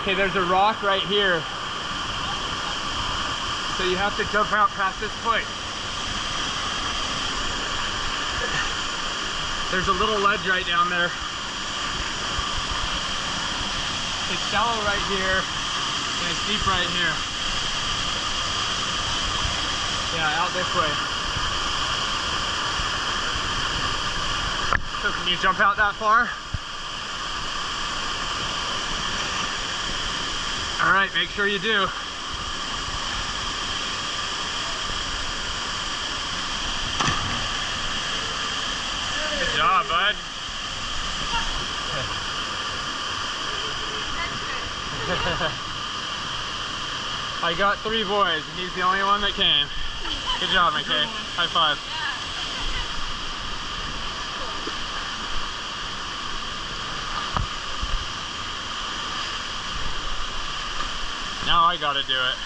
Okay, there's a rock right here. So you have to jump out past this point. There's a little ledge right down there. It's shallow right here, and it's deep right here. Yeah, out this way. So can you jump out that far? All right, make sure you do. Good job, bud. I got 3 boys, and he's the only one that came. Good job, McKay. High five. Now I gotta do it.